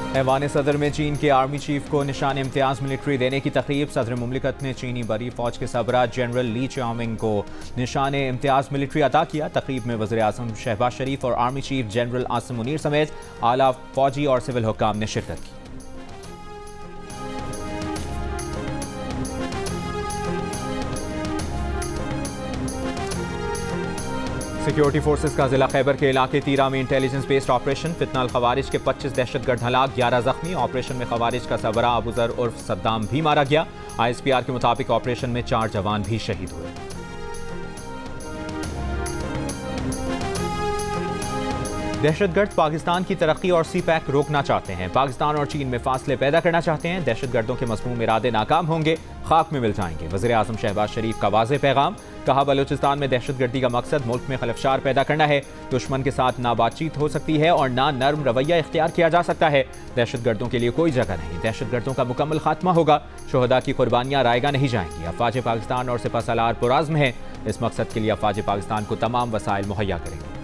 ऐवान सदर में चीन के आर्मी चीफ को निशान इम्तियाज मिलिट्री देने की तकरीब। सदर मुमलिकत ने चीनी बरी फौज के सरबराह जनरल ली चियाओमिंग को निशान इम्तियाज मिलिट्री अता किया। तकरीब में वज़ीर आज़म शहबाज शरीफ और army chief general Asim Munir समेत आला फौजी और सिविल हुक्काम ने शिरकत की। सिक्योरिटी फोर्सेस का जिला खैबर के इलाके तीरा में इंटेलिजेंस बेस्ड ऑपरेशन। फितनाल खवारिज के 25 दहशतगर्द हलाक, 11 जख्मी। ऑपरेशन में खवारिज का सरबराह अबूजर उर्फ सद्दाम भी मारा गया। ISPR के मुताबिक ऑपरेशन में 4 जवान भी शहीद हुए। दहशतगर्द पाकिस्तान की तरक्की और CPEC रोकना चाहते हैं। पाकिस्तान और चीन में फासले पैदा करना चाहते हैं। दहशतगर्दों के मज़मूम इरादे नाकाम होंगे, खाक में मिल जाएंगे। वज़ीर आज़म शहबाज शरीफ का वाज़ेह पैगाम। कहा, बलूचिस्तान में दहशतगर्दी का मकसद मुल्क में खलफशार पैदा करना है। दुश्मन के साथ ना बातचीत हो सकती है और ना नर्म रवैया इख्तियार किया जा सकता है। दहशतगर्दों के लिए कोई जगह नहीं। दहशतगर्दों का मुकम्मल खात्मा होगा। शुहदा की कुर्बानियाँ रायगा नहीं जाएंगी। अफवाज पाकिस्तान और सिपह सलार पुराज़्म हैं। इस मकसद के लिए अफवाज पाकिस्तान को तमाम वसाइल मुहैया करेंगे।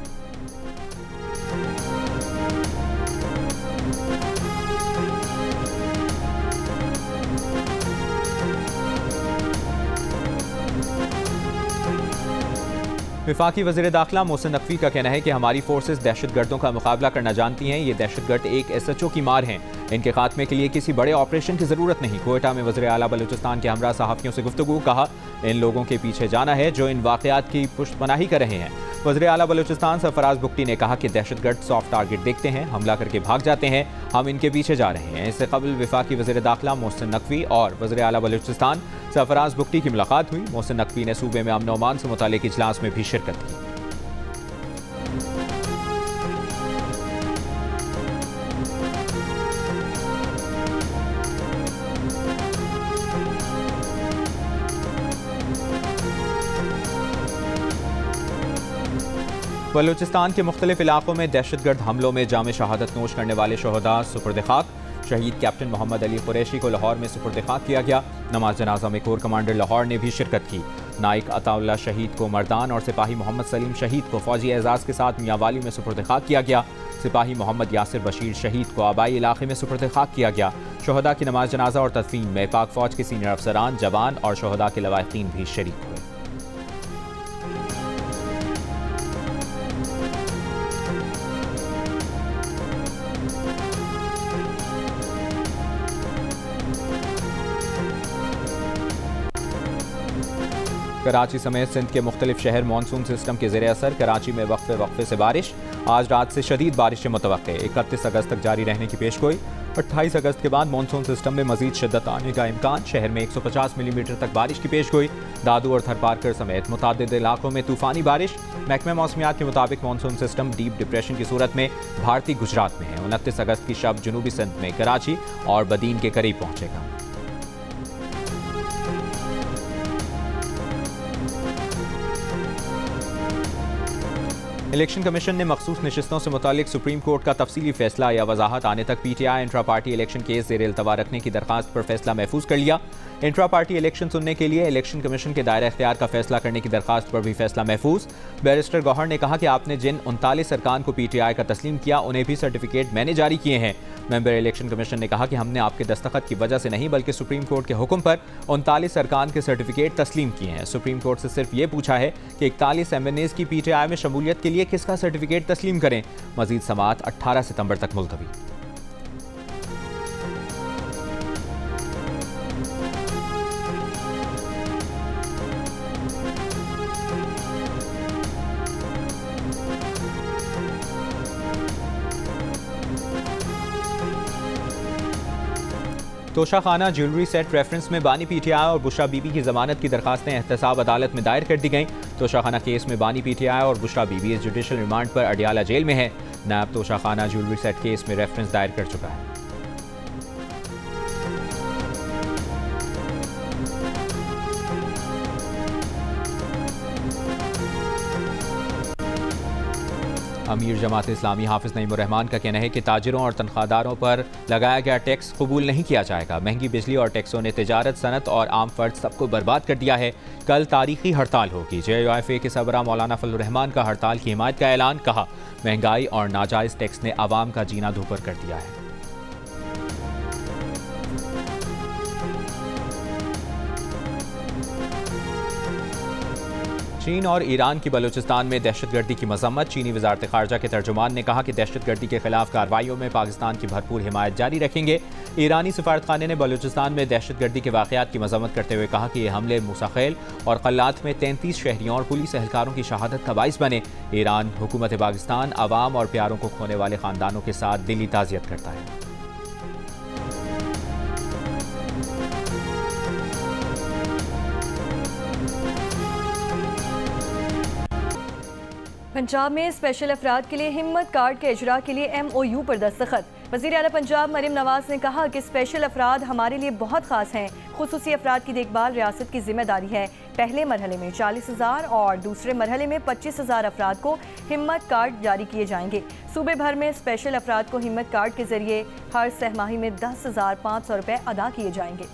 वफाकी वज़ीर दाखिला मोहसिन नकवी का कहना है कि हमारी फोर्सेस दहशतगर्दों का मुकाबला करना जानती हैं। ये दहशतगर्द एक SHO की मार हैं। इनके खात्मे के लिए किसी बड़े ऑपरेशन की ज़रूरत नहीं। कोयटा में वज़ीर आला बलूचिस्तान के हमरा सहाफ़ियों से गुफ्तगू। कहा, इन लोगों के पीछे जाना है जो इन वाक़यात की पुष्टपनाही कर रहे हैं। वज़ीर आला बलूचिस्तान सरफराज बुगटी ने कहा कि दहशतगर्द सॉफ्ट टारगेट देखते हैं, हमला करके भाग जाते हैं, हम इनके पीछे जा रहे हैं। इससे कबल वफाकी वज़ीर दाखिला मोहसिन नकवी और वज़ीर आला बलूचिस्तान सरफराज बुगटी की मुलाकात हुई। मोहसिन नकवी ने सूबे में अमन अमान से मुताल्लिक़ इजलास में भी शिरकत की। बलूचिस्तान के मुख्तलिफ इलाकों में दहशतगर्द हमलों में जाम शहादत नोश करने वाले शहदा सुपुर्द खाक। शहीद कैप्टन मोहम्मद अली कुरैशी को लाहौर में सुपुर्द खाक किया गया। नमाज जनाजा में कोर कमांडर लाहौर ने भी शिरकत की। नाइक अताउल्ला शहीद को मर्दान और सिपाही मोहम्मद सलीम शहीद को फौजी एजाज़ के साथ मियांवाली में सुपुर्द खाक किया गया। सिपाही मोहम्मद यासिर बशीर शहीद को आबाई इलाके में सुपुर्द खाक किया गया। शहदा की नमाज जनाजा और तदफीन में पाक फौज के सीनियर अफसरान, जवान और शहदा के लवाहिकीन भी शरीक हुए। कराची समेत सिंध के मुख्तलिफ शहर मानसून सिस्टम के ज़ेर असर। कराची में वक्फे से बारिश। आज रात से शदीद बारिशें मुतवक्के। 31 अगस्त तक जारी रहने की पेशगोई। 28 अगस्त के बाद मानसून सिस्टम में मजीद शिद्दत आने का इम्कान। शहर में 150 मिलीमीटर तक बारिश की पेशगोई। दादू और थरपारकर समेत मुतादिद इलाकों में तूफ़ानी बारिश। महकमा मौसमियात के मुताबिक मानसून सिस्टम डीप डिप्रेशन की सूरत में भारतीय गुजरात में है। 29 अगस्त की शब जनूबी सिंध में कराची और बदीन के करीब पहुँचेगा। इलेक्शन कमीशन ने मखसूस नशिस्तों से मुतालिक सुप्रीम कोर्ट का तफसीली फैसला या वजाहत आने तक PTI intra party election case ज़ेर इल्तवा रखने की दरखास्त पर फैसला महफूज कर लिया। इंट्रा पार्टी इलेक्शन सुनने के लिए इलेक्शन कमीशन के दायरा इख्तियार का फैसला करने की दरखास्त पर भी फैसला महफूज। बैरिस्टर गौहर ने कहा कि आपने जिन 39 अरकान को PTI का तस्लीम किया उन्हें भी सर्टिफिकेट मैंने जारी किए हैं। मेंबर इलेक्शन कमीशन ने कहा कि हमने आपके दस्तखत की वजह से नहीं बल्कि सुप्रीम कोर्ट के हुक्म पर 39 अरकान के सर्टिफिकेट तस्लीम किए हैं। सुप्रीम कोर्ट से सिर्फ ये पूछा है कि 41 MNAs की PTI में शमूलियत के लिए किसका सर्टिफिकेट तस्लीम करें। मजीद समाअत 18 सितंबर तक मुलतवी। तोशाखाना ज्वेलरी सेट रेफरेंस में बानी PTI और बुशरा बीबी की जमानत की दरखास्तें एहतसाब अदालत में दायर कर दी गईं। तोशाखाना केस में बानी PTI और बुशरा बीबी जुडिशल रिमांड पर अडियाला जेल में है। नायब तोशाखाना ज्वेलरी सेट केस में रेफरेंस दायर कर चुका है। अमीर जमात इस्लामी हाफिज नईमुर रहमान का कहना है कि ताजिरों और तनख्वाहदारों पर लगाया गया टैक्स कबूल नहीं किया जाएगा। महंगी बिजली और टैक्सों ने तिजारत, सनत और आम फर्द सबको बर्बाद कर दिया है। कल तारीखी हड़ताल होगी। JUIFA के सरबराह मौलाना फजलुर रहमान का हड़ताल की हिमायत का ऐलान। कहा, महंगाई और नाजायज़ टैक्स ने आवाम का जीना धूपर कर दिया है। चीन और ईरान की बलूचिस्तान में दहशतगर्दी की मजम्मत। चीनी वजारत खारजा के तर्जुमान ने कहा कि दहशतगर्दी के खिलाफ कार्रवाइयों में पाकिस्तान की भरपूर हिमायत जारी रखेंगे। ईरानी सफारतखाने ने बलूचिस्तान में दहशतगर्दी के वाक़यात की मजम्मत करते हुए कहा कि ये हमले मुसाखेल और कल्लात में 33 शहरियों और पुलिस एहलकारों की शहादत का बाइस बने। ईरान हुकूमत पाकिस्तान अवाम और प्यारों को खोने वाले खानदानों के साथ दिली ताज़ियत करता है। पंजाब में स्पेशल अफराद के लिए हिम्मत कार्ड के इजरा के लिए MOU पर दस्तखत। वज़ीर आला पंजाब मरियम नवाज ने कहा कि स्पेशल अफराद हमारे लिए बहुत खास हैं। खुसूसी अफराद की देखभाल रियासत की जिम्मेदारी है। पहले मरहले में 40,000 और दूसरे मरहले में 25,000 अफराद को हिम्मत कार्ड जारी किए जाएंगे। सूबे भर में स्पेशल अफराद को हिम्मत कार्ड के जरिए हर सहमाही में 10,500 रुपये अदा किए जाएंगे।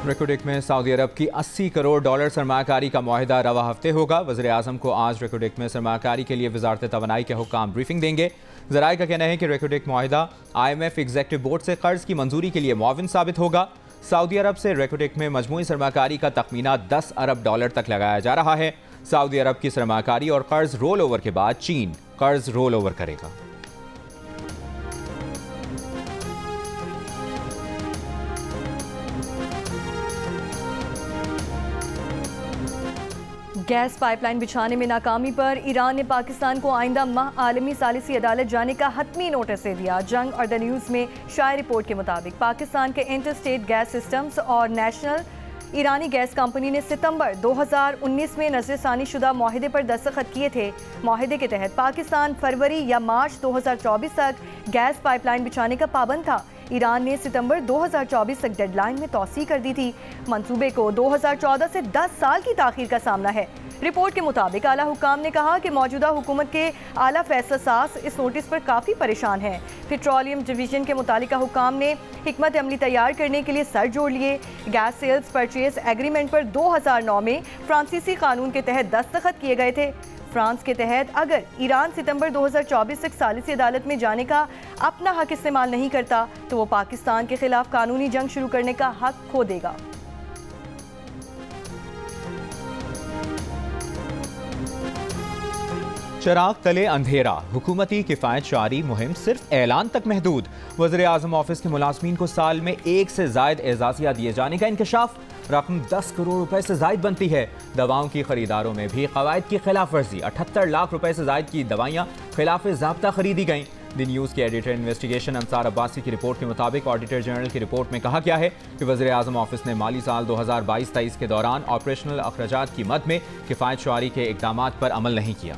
रेकोडेक में सऊदी अरब की $80 करोड़ सरमाकारी का मुआहिदा रवा हफ्ते होगा। वज़ीर आज़म को आज रेकोडेक में सरमाकारी के लिए वज़ारत तवानाई के हुक्काम ब्रीफिंग देंगे। ज़राए का कहना है कि रेकोडेक मुआहिदा IMF एग्जेक्टिव बोर्ड से कर्ज की मंजूरी के लिए मुआविन साबित होगा। सऊदी अरब से रेकोडेक में मजमूई सरमाकारी का तखमीना $10 अरब तक लगाया जा रहा है। सऊदी अरब की सरमाकारी और कर्ज रोल ओवर के बाद चीन कर्ज रोल ओवर करेगा। गैस पाइपलाइन बिछाने में नाकामी पर ईरान ने पाकिस्तान को आइंदा माह आलमी सालिसी अदालत जाने का हतमी नोटिस दे दिया। जंग और द न्यूज़ में शाये रिपोर्ट के मुताबिक पाकिस्तान के इंटर स्टेट गैस सिस्टम्स और नेशनल ईरानी गैस कंपनी ने सितंबर 2019 में नज़रसानी शुदा मुआहिदे पर दस्तखत किए थे। मुआहिदे के तहत पाकिस्तान फरवरी या मार्च 2024 तक गैस पाइपलाइन बिछाने का पाबंद था। ईरान ने सितंबर 2024 तक डेडलाइन में तौसी कर दी थी। मंसूबे को 2014 से 10 साल की ताखीर का सामना है। रिपोर्ट के मुताबिक आला हुक्काम ने कहा कि मौजूदा हुकूमत के आला फैसला साज इस नोटिस पर काफ़ी परेशान है। पेट्रोलियम डिवीजन के मुतालिका हुक्काम ने हिकमत अमली तैयार करने के लिए सर जोड़ लिए। गैस सेल्स परचेज एग्रीमेंट पर 2009 में फ्रांसीसी कानून के तहत दस्तखत किए गए थे। फ्रांस के तहत अगर ईरान सितंबर 2024 तक सालिसी अदालत में जाने का अपना हक इस्तेमाल नहीं करता तो वो पाकिस्तान के खिलाफ कानूनी जंग शुरू करने का हक खो देगा। चिराग तले अंधेरा, हुकूमती किफ़ायत शारी मुहिम सिर्फ ऐलान तक महदूद। वज़ीर आज़म ऑफिस के मुलाजमीन को साल में 1 से ज़ायद एजाज़िया दिए जाने का इंकशाफ। रकम 10 करोड़ रुपए से ज़ायद बनती है। दवाओं की खरीदारों में भी कवायद की खिलाफ वर्जी। 78 लाख रुपए से ज़ायद की दवाइयाँ खिलाफ ज़ाब्ता खरीदी गईं। द न्यूज़ के एडिटर इन्वेस्टिगेशन अंसार अब्बासी की रिपोर्ट के मुताबिक ऑडिटर जनरल की रिपोर्ट में कहा गया है कि वज़ीर आज़म ऑफिस ने माली साल 2022-23 के दौरान ऑपरेशनल अखराजात की मद में किफ़ायत शारी के इक़दामात पर अमल नहीं किया।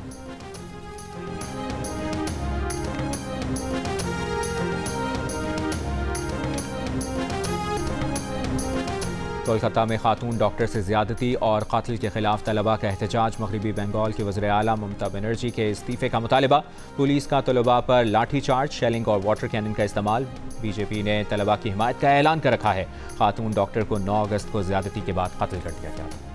कोलकाता में खातून डॉक्टर से ज़्यादती और कातिल के खिलाफ तलबा का एहतजाज। मगरबी बंगाल के वज़ीर आला ममता बनर्जी के इस्तीफ़े का मुतालबा। पुलिस का तलबा पर लाठी चार्ज, शेलिंग और वाटर कैनन का इस्तेमाल। बीजेपी ने तलबा की हिमायत का ऐलान कर रखा है। खातून डॉक्टर को 9 अगस्त को ज़्यादती के बाद कत्ल कर दिया गया था।